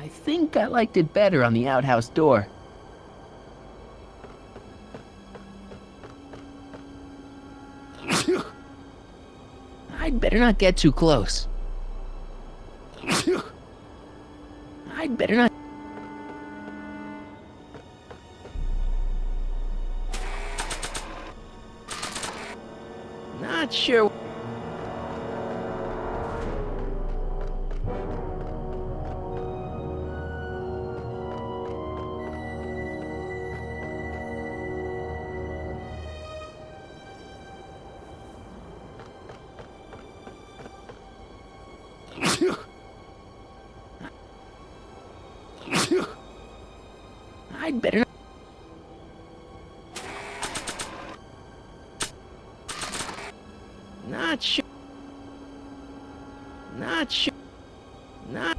I think I liked it better on the outhouse door. I'd better not get too close. I'd better not... Not sure... I'd better not... Not sure... Not sure... Not...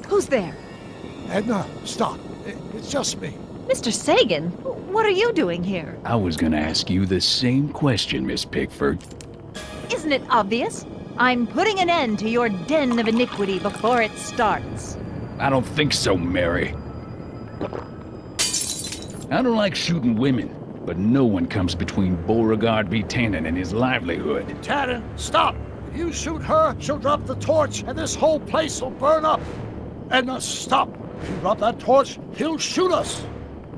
Who's there? Edna, stop. It's just me. Mr. Sagan, what are you doing here? I was gonna ask you the same question, Miss Pickford. Isn't it obvious? I'm putting an end to your den of iniquity before it starts. I don't think so, Mary. I don't like shooting women, but no one comes between Beauregard B. Tannen and his livelihood. Tannen, stop! If you shoot her, she'll drop the torch, and this whole place will burn up. Edna, stop! If you drop that torch, he'll shoot us.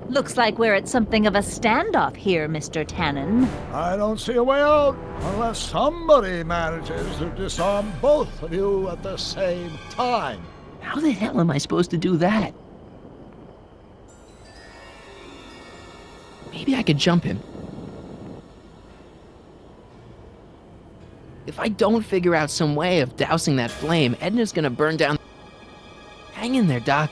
Looks like we're at something of a standoff here, Mr. Tannen. I don't see a way out unless somebody manages to disarm both of you at the same time. How the hell am I supposed to do that? Maybe I could jump him. If I don't figure out some way of dousing that flame, Edna's gonna burn down... Hang in there, Doc.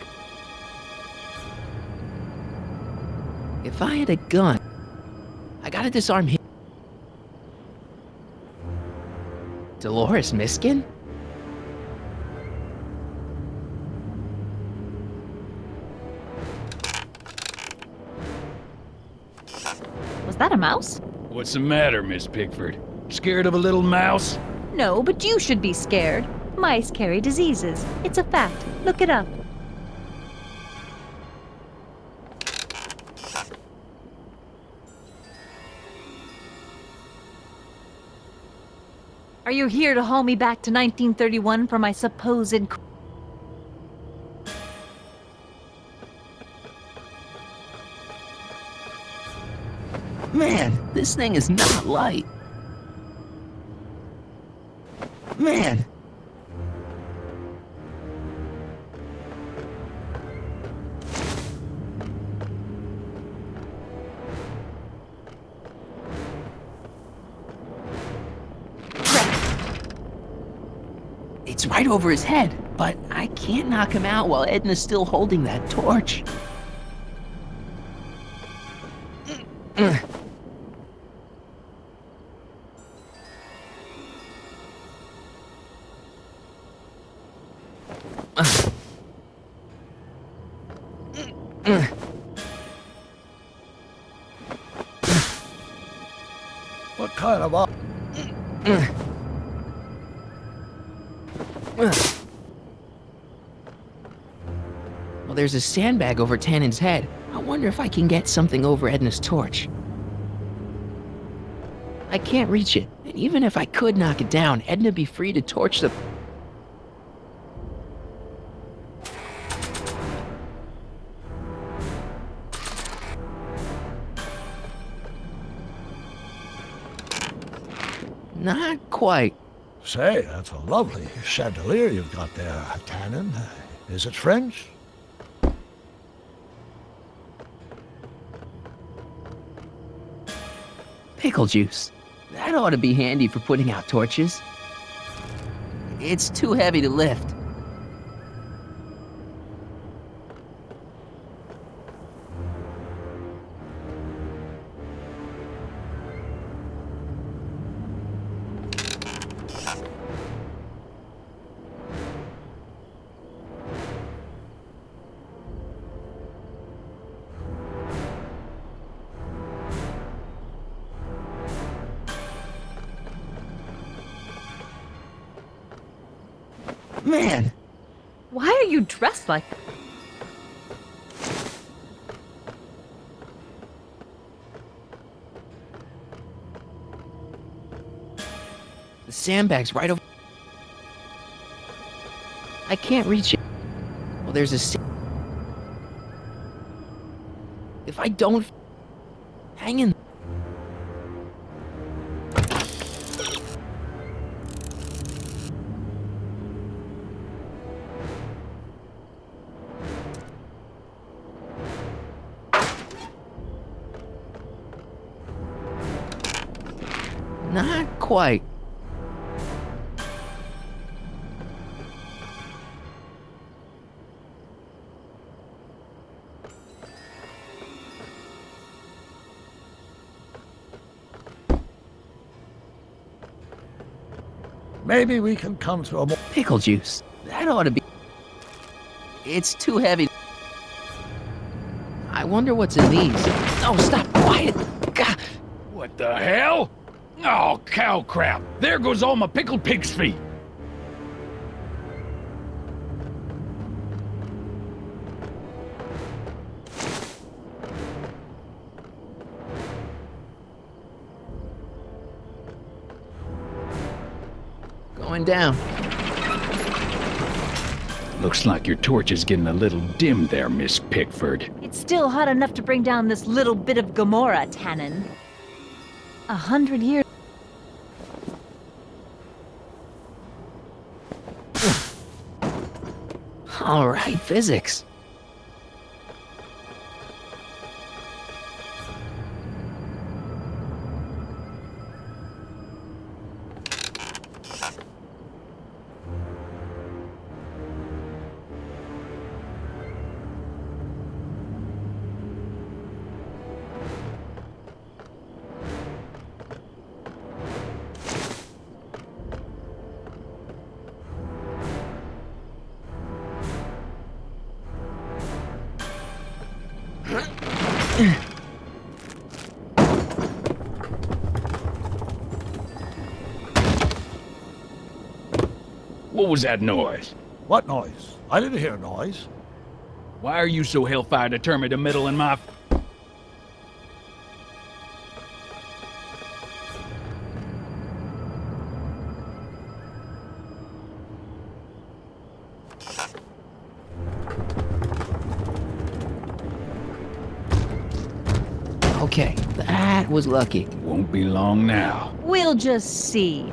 If I had a gun, I gotta disarm him. Dolores Miskin? Was that a mouse? What's the matter, Miss Pickford? Scared of a little mouse? No, but you should be scared. Mice carry diseases. It's a fact. Look it up. Are you here to haul me back to 1931 for my supposed... Man, this thing is not light. Man. It's right over his head, but I can't knock him out while Edna's still holding that torch. What kind of up? Well, there's a sandbag over Tannen's head. I wonder if I can get something over Edna's torch. I can't reach it, and even if I could knock it down, Edna'd be free to torch the... Not quite. Say, that's a lovely chandelier you've got there, Tannen. Is it French? Pickle juice. That ought to be handy for putting out torches. It's too heavy to lift. Man, Why are you dressed like that? the sandbag's right over. I can't reach it. Well, there's a. If I don't. Hang in. Not quite. Maybe we can come to a more... Pickle juice. That ought to be. It's too heavy. I wonder what's in these. Oh, stop! Quiet! God. What the hell? Oh, cow crap! There goes all my pickled pig's feet! Going down. Looks like your torch is getting a little dim there, Miss Pickford. It's still hot enough to bring down this little bit of Gomorrah, Tannen. 100 years. All right, physics. What was that noise? What noise? I didn't hear noise. Why are you so hellfire determined to meddle in my... Okay, that was lucky. Won't be long now. We'll just see.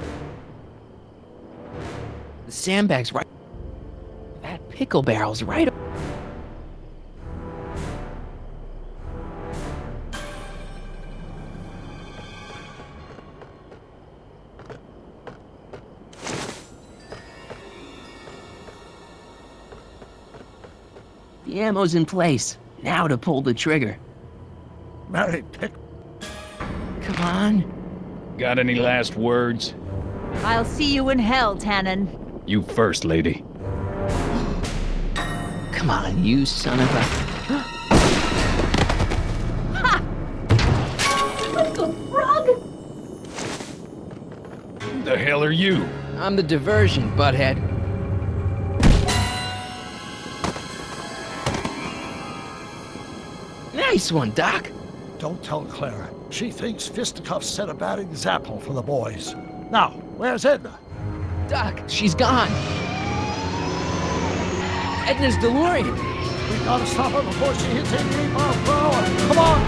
The sandbag's right. That pickle barrel's right. The ammo's in place. Now to pull the trigger. Mary Pick... Come on. Got any last words? I'll see you in hell, Tannen. You first, lady. Come on, you son of a... What the frog? Who the hell are you? I'm the diversion, butthead. Nice one, Doc. Don't tell Clara. She thinks fisticuffs set a bad example for the boys. Now, where's Edna? Doc, she's gone. Edna's DeLorean. We gotta stop her before she hits 88 miles per hour. Come on!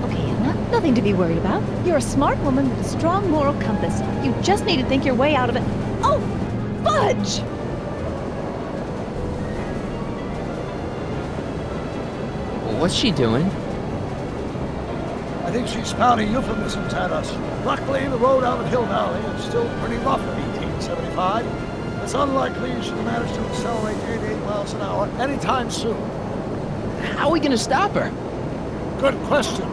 Okay, Edna, nothing to be worried about. You're a smart woman with a strong moral compass. You just need to think your way out of it. Oh, fudge! What's she doing? I think she's spouting euphemisms at us. Luckily, the road out of Hill Valley is still pretty rough in 1875. It's unlikely she'll manage to accelerate 88 miles an hour anytime soon. How are we gonna stop her? Good question.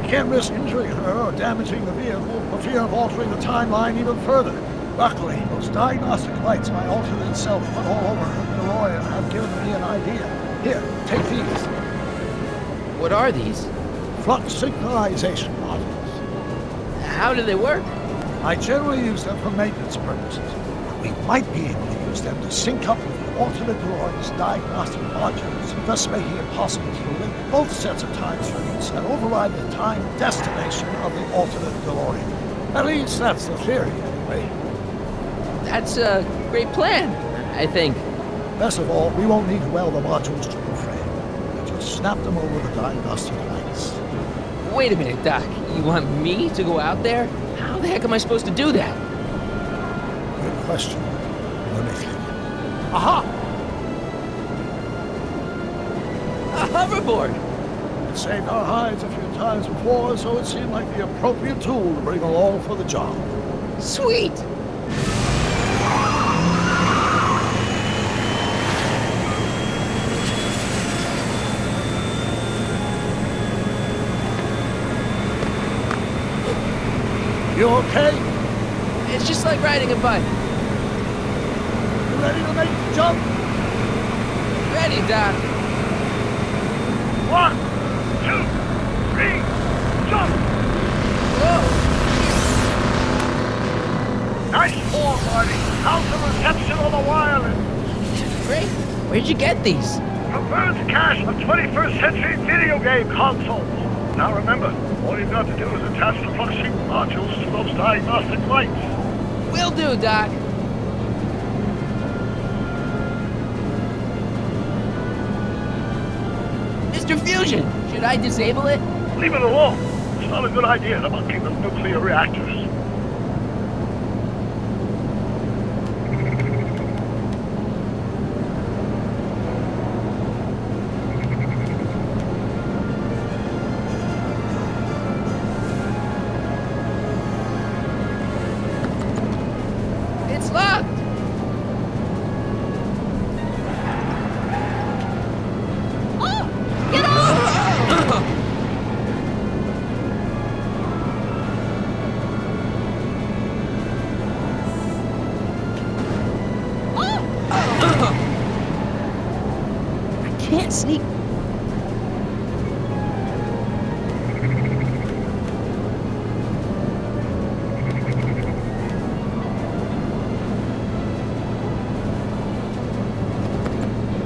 We can't risk injuring her or damaging the vehicle for fear of altering the timeline even further. Luckily, those diagnostic lights my alternate self put all over her DeLorean have given me an idea. Here, take these. What are these? flux synchronization modules. How do they work? I generally use them for maintenance purposes. We might be able to use them to sync up with the alternate DeLorean's diagnostic modules, thus making it possible to link both sets of time streams and override the time destination of the alternate DeLorean. At least that's the theory, anyway. That's a great plan, I think. Best of all, we won't need to weld the modules to the frame. We'll just snap them over the diagnostic lights. Wait a minute, Doc. You want me to go out there? How the heck am I supposed to do that? Good question. Let me think. Aha! A hoverboard! It saved our hides a few times before, so it seemed like the appropriate tool to bring along for the job. Sweet! You okay? It's just like riding a bike. You ready to make the jump? Ready, Doc. 1, 2, 3, jump! Whoa! Nice form, Marty. How's the reception on the wireless? Great. Where'd you get these? From Bird's cache of 21st century video game consoles. Now remember, all you've got to do is attach the flux sync modules to those diagnostic lights. Will do, Doc. Mr. Fusion, should I disable it? Leave it alone. It's not a good idea to monkey with nuclear reactors. It's locked! Oh! Get off! I can't sneak.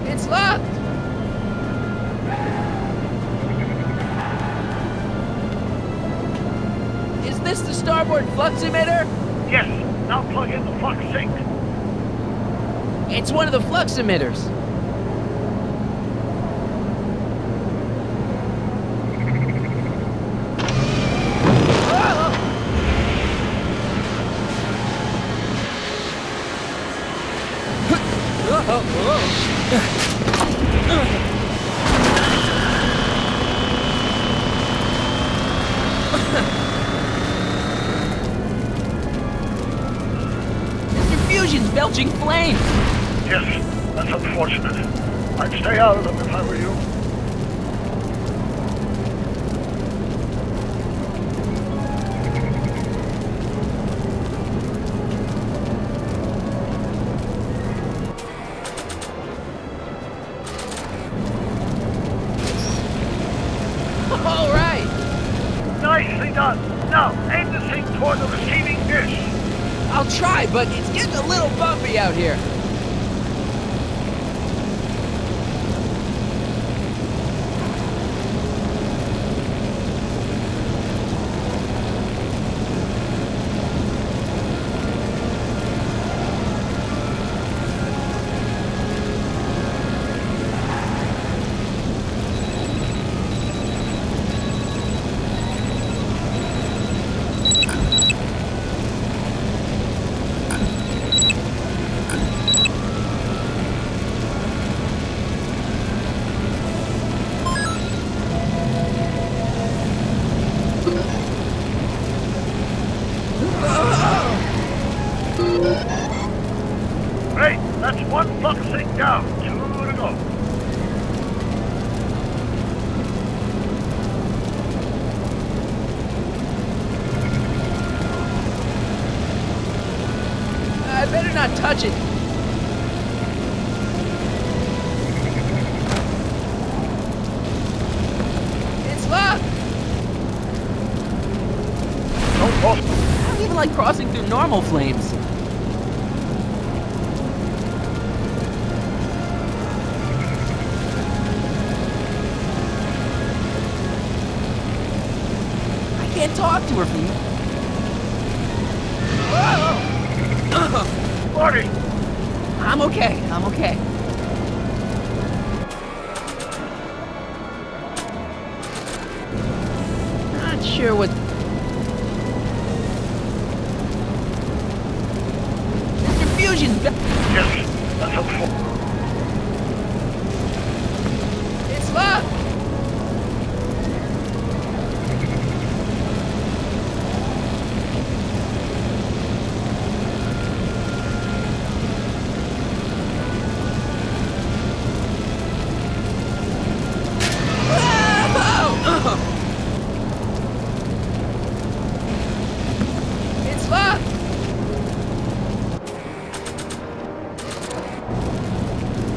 It's locked! Is this the starboard flux emitter? Yes, now plug in the flux sync. It's one of the flux emitters. Mr. Fusion's belching flames! Yes, that's unfortunate. I'd stay out of them if I were you. All right! Nicely done. Now, aim the sync toward the receiving dish. I'll try, but it's getting a little bumpy out here. Great, that's one flux sync down. 2 to go. I better not touch it. It's locked! like crossing through normal flames. I can't talk to her from... Marty! I'm okay, I'm okay. Not sure what... Mr. Fusion's back. Yes, that's helpful. It's locked! It's locked!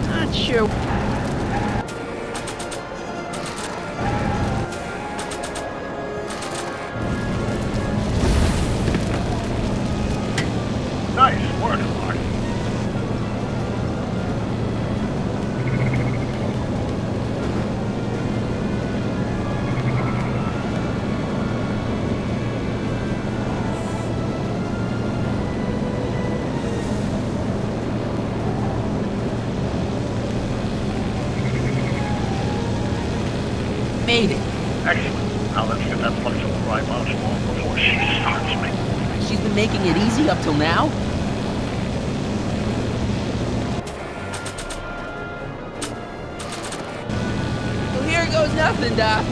Not sure. Nice work, Marty. Made it. Excellent. Now let's get that flexible ride mouse along before she starts me. She's been making it easy up till now. Well, here goes nothing, Doc.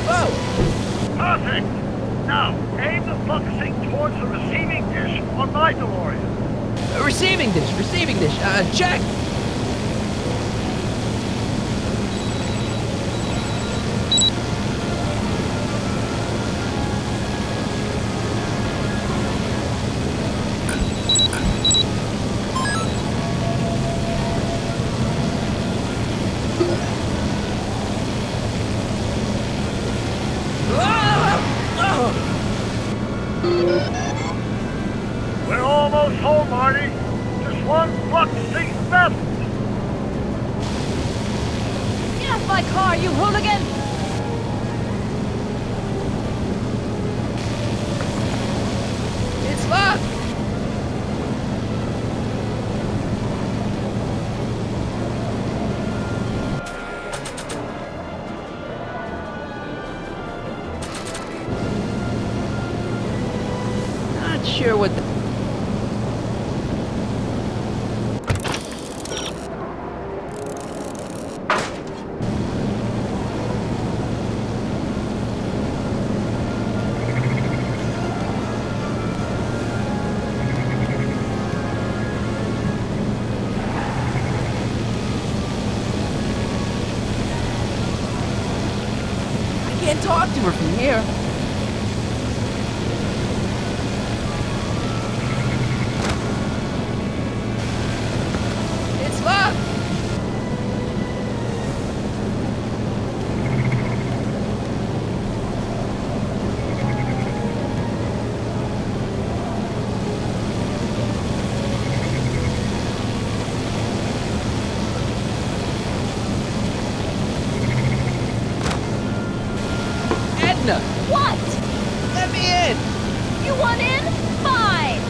Whoa! Perfect! Now, aim the focusing towards the receiving dish on my DeLorean. Receiving dish, check! We're almost home, Marty. Just one focusing left. Get off my car, you hooligan! It's locked! Not sure what the... I can't talk to her from here. It's locked! Edna! What? Let me in! You want in? Fine!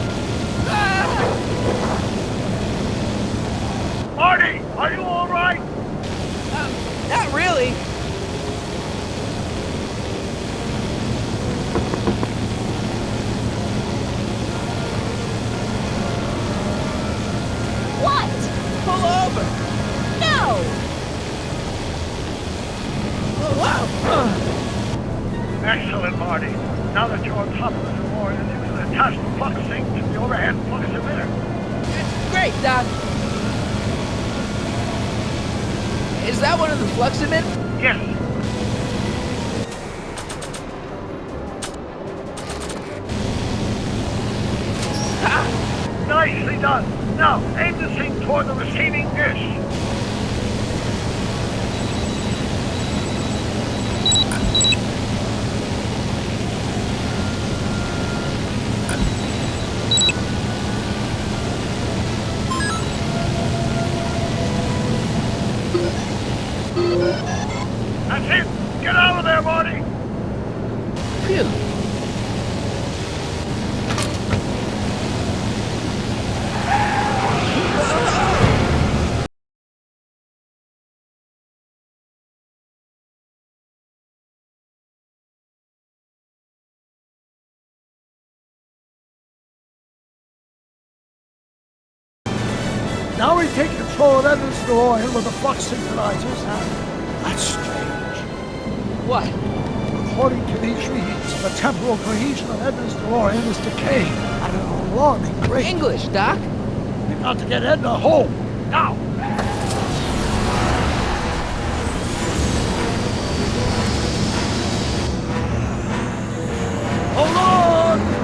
Ah! Marty, are you all right? Not really. What? Pull over! No! Oh, wow! Excellent, Marty. Now that you're on top of the DeLorean, you can attach the focusing to the overhead flux emitter. Great, Doc. Is that one of the flux emitters? Yes. Ha! Nicely done. Now, aim the thing toward the receiving dish. Now we take control of Edna's DeLorean with the flux synchronizers, and that's strange. What? According to these readings, the temporal cohesion of Edna's DeLorean is decaying at an alarming rate. English, Doc. We've got to get Edna home, now! Hold on!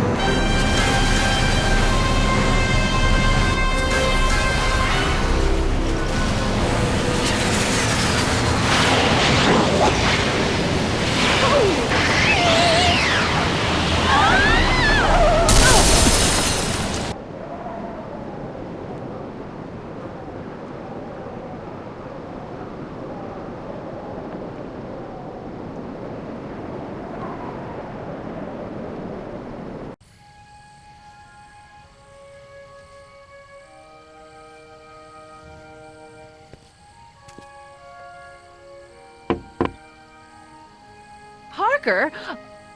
Parker?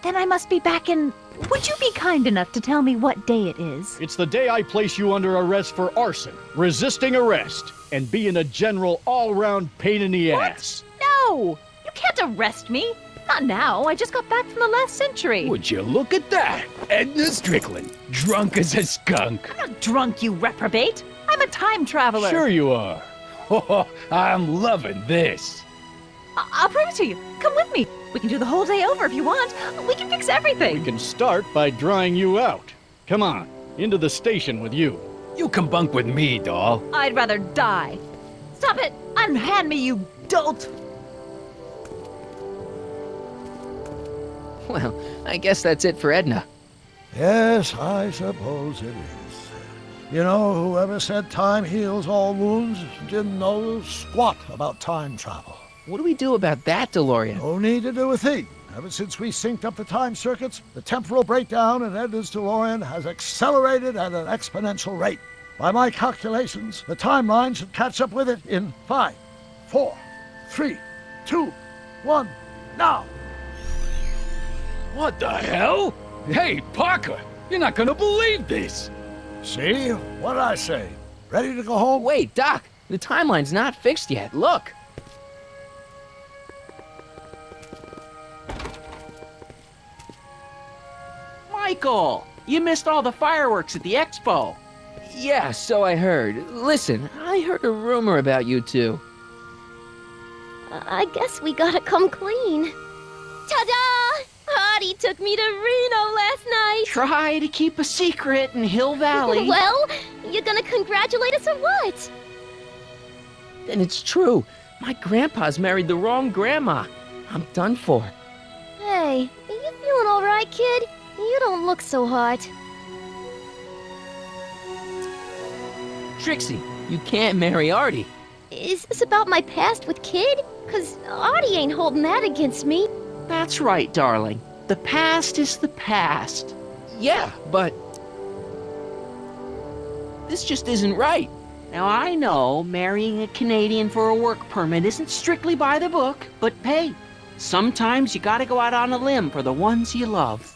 Then I must be back in... Would you be kind enough to tell me what day it is? It's the day I place you under arrest for arson, resisting arrest, and being a general all-round pain in the ass. No! You can't arrest me! Not now. I just got back from the last century. Would you look at that? Edna Strickland, drunk as a skunk. I'm not drunk, you reprobate. I'm a time traveler. Sure you are. Oh, I'm loving this. I'll prove it to you. Come with me. We can do the whole day over if you want. We can fix everything. We can start by drying you out. Come on, into the station with you. You can bunk with me, doll. I'd rather die. Stop it! Unhand me, you dolt! Well, I guess that's it for Edna. Yes, I suppose it is. You know, whoever said time heals all wounds didn't know squat about time travel. What do we do about that, DeLorean? No need to do a thing. Ever since we synced up the time circuits, the temporal breakdown in Edna's DeLorean has accelerated at an exponential rate. By my calculations, the timeline should catch up with it in 5, 4, 3, 2, 1, now! What the hell? Hey, Parker, you're not gonna believe this. See? What'd I say? Ready to go home? Wait, Doc, the timeline's not fixed yet. Look. Michael, you missed all the fireworks at the expo. Yeah, so I heard. Listen, I heard a rumor about you two. I guess we gotta come clean. Ta-da! Audie took me to Reno last night. Try to keep a secret in Hill Valley. Well, you gonna congratulate us or what? And it's true. My grandpa's married the wrong grandma. I'm done for. Hey, are you feeling all right, kid? You don't look so hot. Trixie, you can't marry Artie. Is this about my past with Kid? 'Cause Audie ain't holding that against me. That's right, darling. The past is the past. Yeah, but... this just isn't right. Now, I know marrying a Canadian for a work permit isn't strictly by the book, but hey, sometimes you gotta go out on a limb for the ones you love.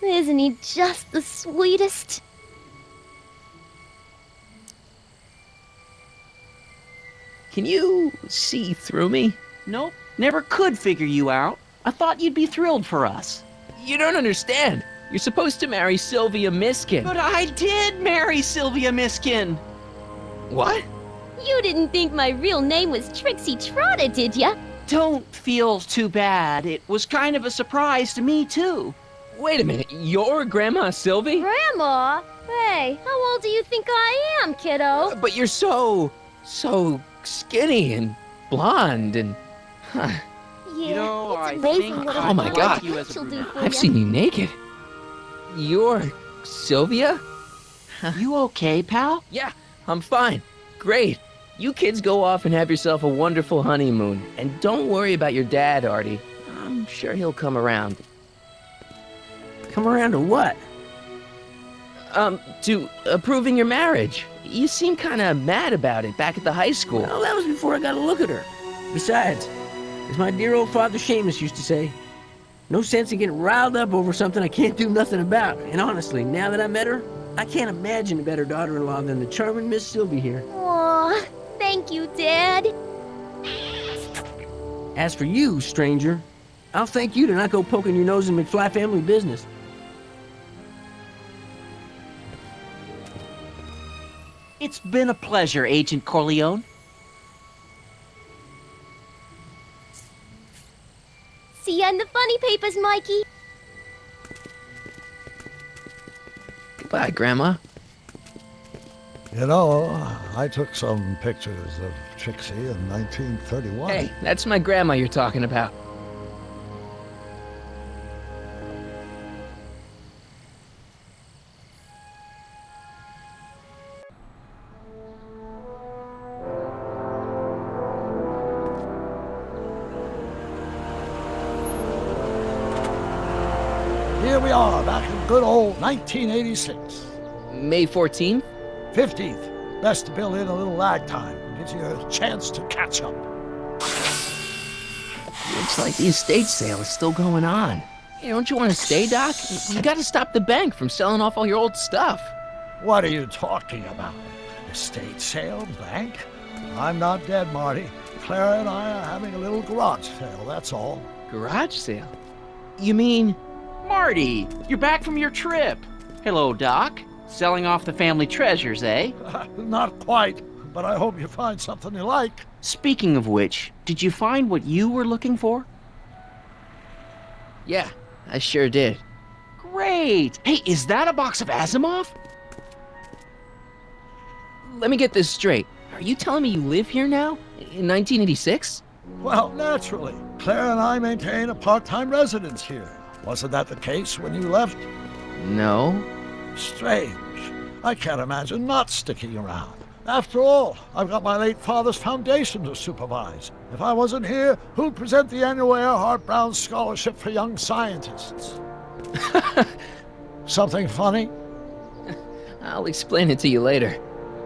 Isn't he just the sweetest? Can you see through me? Nope, never could figure you out. I thought you'd be thrilled for us. You don't understand. You're supposed to marry Sylvia Miskin. But I did marry Sylvia Miskin. What? You didn't think my real name was Trixie Trotter, did ya? Don't feel too bad. It was kind of a surprise to me, too. Wait a minute, you're Grandma Sylvie? Grandma? Hey, how old do you think I am, kiddo? But you're so skinny and blonde and... Huh. Yeah, You know, it's I amazing think what Oh a my girl God. like You as a she'll do brunette. for I've ya. seen you naked. You're Sylvia? You okay, pal? Yeah, I'm fine. Great. You kids go off and have yourself a wonderful honeymoon. And don't worry about your dad, Artie. I'm sure he'll come around. Come around to what? To approving your marriage. You seem kind of mad about it back at the high school. Well, that was before I got a look at her. Besides, as my dear old father Seamus used to say, no sense in getting riled up over something I can't do nothing about. And honestly, now that I met her, I can't imagine a better daughter-in-law than the charming Miss Sylvie here. Aw, thank you, Dad. As for you, stranger, I'll thank you to not go poking your nose in McFly family business. It's been a pleasure, Agent Corleone. See ya in the funny papers, Mikey. Goodbye, Grandma. You know, I took some pictures of Trixie in 1931. Hey, that's my grandma you're talking about. Here we are, back in good old 1986. May 14th? 15th. Best to build in a little lag time. Gives you a chance to catch up. Looks like the estate sale is still going on. Hey, don't you want to stay, Doc? You gotta stop the bank from selling off all your old stuff. What are you talking about? Estate sale? Bank? I'm not dead, Marty. Clara and I are having a little garage sale, that's all. Garage sale? You mean... Marty, you're back from your trip. Hello, Doc. Selling off the family treasures, eh? Not quite, but I hope you find something you like. Speaking of which, did you find what you were looking for? Yeah, I sure did. Great. Hey, is that a box of Asimov? Let me get this straight. Are you telling me you live here now? In 1986? Well, naturally. Claire and I maintain a part-time residence here. Wasn't that the case when you left? No. Strange. I can't imagine not sticking around. After all, I've got my late father's foundation to supervise. If I wasn't here, who'd present the annual Earhart Brown Scholarship for Young Scientists? Something funny? I'll explain it to you later.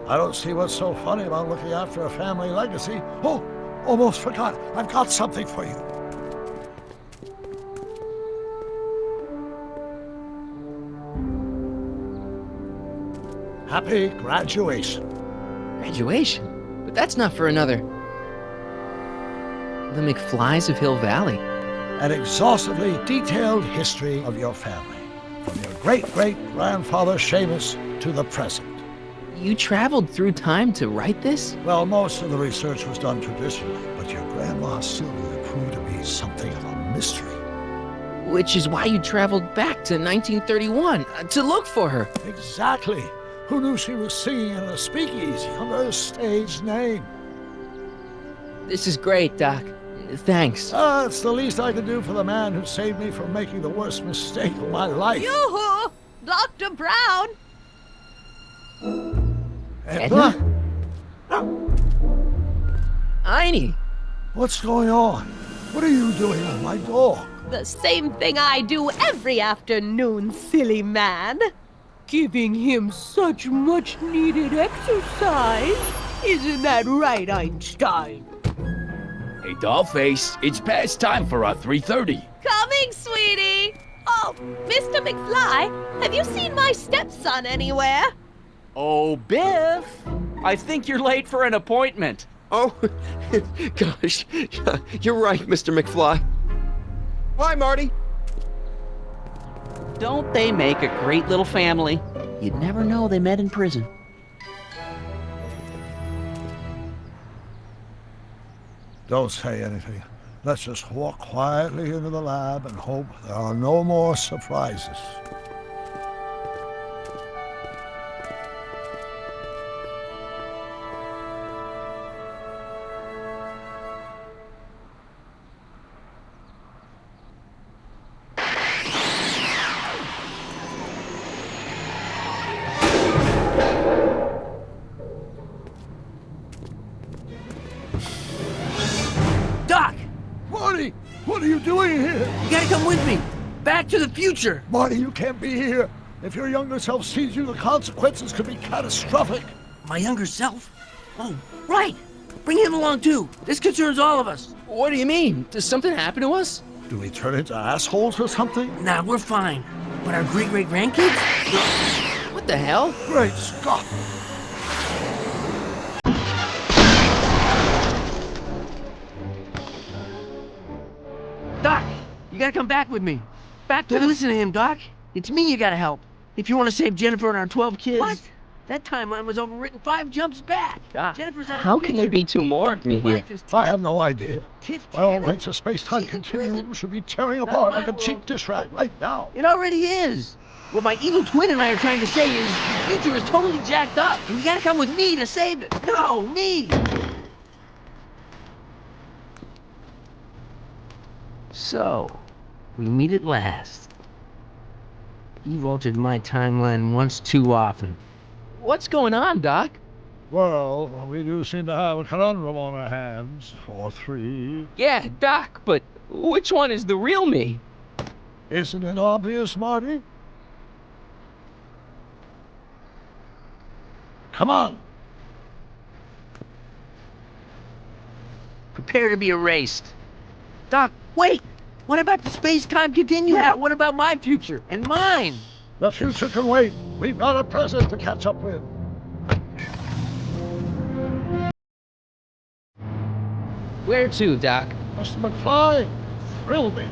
I don't see what's so funny about looking after a family legacy. Oh, almost forgot. I've got something for you. Happy graduation. Graduation? But that's not for another... The McFlys of Hill Valley. An exhaustively detailed history of your family, from your great-great-grandfather Seamus to the present. You traveled through time to write this? Well, most of the research was done traditionally, but your grandma Sylvia proved to be something of a mystery. Which is why you traveled back to 1931, to look for her. Exactly. Who knew she was singing in a speakeasy under a stage name? This is great, Doc. Thanks. It's the least I can do for the man who saved me from making the worst mistake of my life. Yoo-hoo! Dr. Brown! Edna? Einie! What's going on? What are you doing with my dog? The same thing I do every afternoon, silly man. Giving him such much-needed exercise. Isn't that right, Einstein? Hey, Dollface, it's past time for our 3:30. Coming, sweetie! Oh, Mr. McFly, have you seen my stepson anywhere? Oh, Biff. I think you're late for an appointment. Oh, gosh. You're right, Mr. McFly. Hi, Marty. Don't they make a great little family? You'd never know they met in prison. Don't say anything. Let's just walk quietly into the lab and hope there are no more surprises. Doc! Marty, what are you doing here? You gotta come with me! Back to the future! Marty, you can't be here. If your younger self sees you, the consequences could be catastrophic. My younger self? Oh, right! Bring him along too! This concerns all of us! What do you mean? Does something happen to us? Do we turn into assholes or something? Nah, we're fine. But our great-great-grandkids? What the hell? Great Scott! Doc, you gotta come back with me. Don't listen to him, Doc. It's me you gotta help. If you want to save Jennifer and our 12 kids. What? That timeline was overwritten 5 jumps back. Doc, Jennifer's out of how the can there picture. be two more of me here? I have no idea. My own rates of space-time continuum should be tearing apart like a cheap dish rag right now. It already is. What my evil twin and I are trying to say is the future is totally jacked up, and you gotta come with me to save it. No, me! So, we meet at last. You've altered my timeline once too often. What's going on, Doc? Well, we do seem to have a conundrum on our hands. 4-3. Yeah, Doc, but which one is the real me? Isn't it obvious, Marty? Come on! Prepare to be erased. Doc, wait! What about the space-time continuum? Yeah, what about my future? And mine? The future can wait. We've got a present to catch up with. Where to, Doc? Mr. McFly, thrill me.